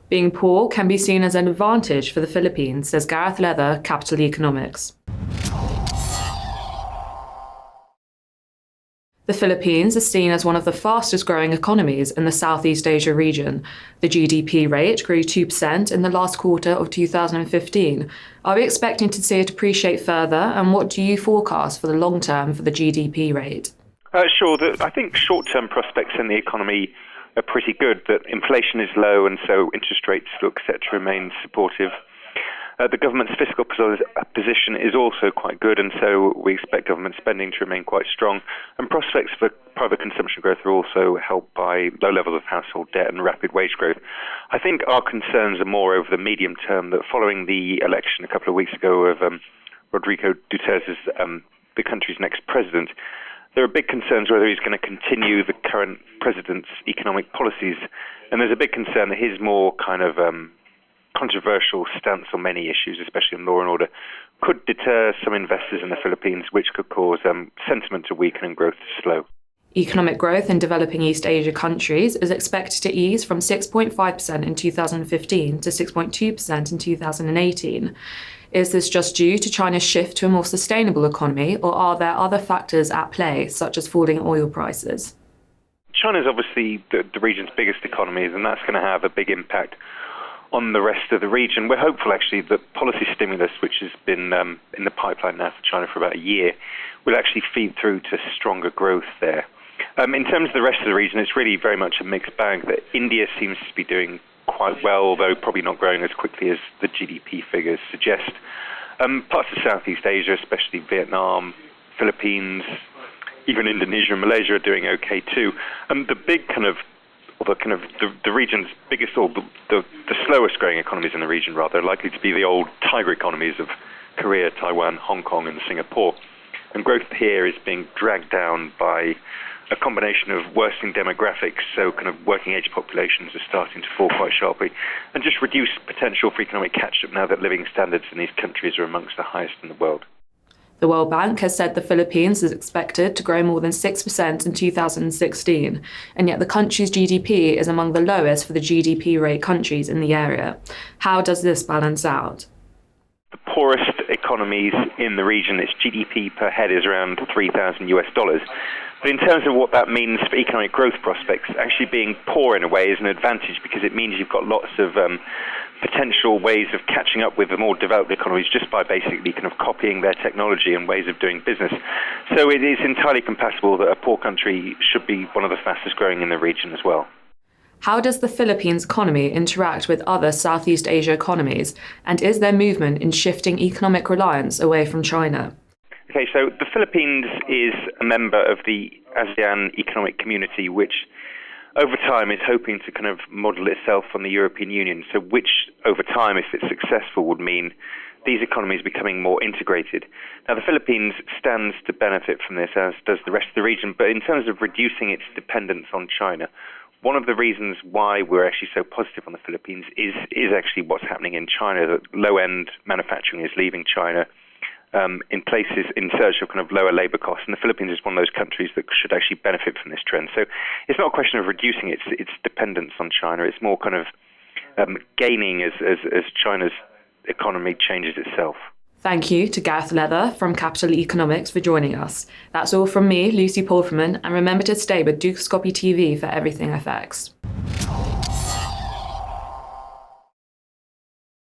Being poor can be seen as an advantage for the Philippines, says Gareth Leather, Capital Economics. The Philippines is seen as one of the fastest growing economies in the Southeast Asia region. The GDP rate grew 2% in the last quarter of 2015. Are we expecting to see it appreciate further, and what do you forecast for the long term for the GDP rate? Sure. I think short-term prospects in the economy are pretty good, that inflation is low and so interest rates look set to remain supportive. The government's fiscal position is also quite good, and so we expect government spending to remain quite strong. And prospects for private consumption growth are also helped by low levels of household debt and rapid wage growth. I think our concerns are more over the medium term, that following the election a couple of weeks ago of Rodrigo Duterte as the country's next president, there are big concerns whether he's going to continue the current president's economic policies. And there's a big concern that his more kind of controversial stance on many issues, especially on law and order, could deter some investors in the Philippines, which could cause sentiment to weaken and growth to slow. Economic growth in developing East Asia countries is expected to ease from 6.5% in 2015 to 6.2% in 2018. Is this just due to China's shift to a more sustainable economy, or are there other factors at play, such as falling oil prices? China's obviously the region's biggest economy, and that's going to have a big impact on the rest of the region. We're hopeful, actually, that policy stimulus, which has been in the pipeline now for China for about a year, will actually feed through to stronger growth there. In terms of the rest of the region, it's really very much a mixed bag. That India seems to be doing quite well, although probably not growing as quickly as the GDP figures suggest. Parts of Southeast Asia, especially Vietnam, Philippines, even Indonesia and Malaysia are doing okay too. The big the region's biggest, or the slowest growing economies in the region, rather, are likely to be the old tiger economies of Korea, Taiwan, Hong Kong and Singapore. And growth here is being dragged down by a combination of worsening demographics, so kind of working age populations are starting to fall quite sharply, and just reduced potential for economic catch-up now that living standards in these countries are amongst the highest in the world. The World Bank has said the Philippines is expected to grow more than 6% in 2016, and yet the country's GDP is among the lowest for the GDP rate countries in the area. How does this balance out? The poorest economies in the region, its GDP per head is around $3,000. But in terms of what that means for economic growth prospects, actually being poor in a way is an advantage, because it means you've got lots of potential ways of catching up with the more developed economies just by basically kind of copying their technology and ways of doing business. So it is entirely compatible that a poor country should be one of the fastest growing in the region as well. How does the Philippines economy interact with other Southeast Asia economies, and is there movement in shifting economic reliance away from China? Okay, so the Philippines is a member of the ASEAN Economic Community, which over time is hoping to kind of model itself on the European Union, so which over time, if it's successful, would mean these economies becoming more integrated. Now, the Philippines stands to benefit from this, as does the rest of the region, but in terms of reducing its dependence on China, one of the reasons why we're actually so positive on the Philippines is actually what's happening in China, that low-end manufacturing is leaving China in places in search of kind of lower labor costs, and the Philippines is one of those countries that should actually benefit from this trend. So it's not a question of reducing its dependence on China. It's more kind of gaining as China's economy changes itself. Thank you to Gareth Leather from Capital Economics for joining us. That's all from me, Lucy Pulverman, and remember to stay with Dukescopy TV for everything FX.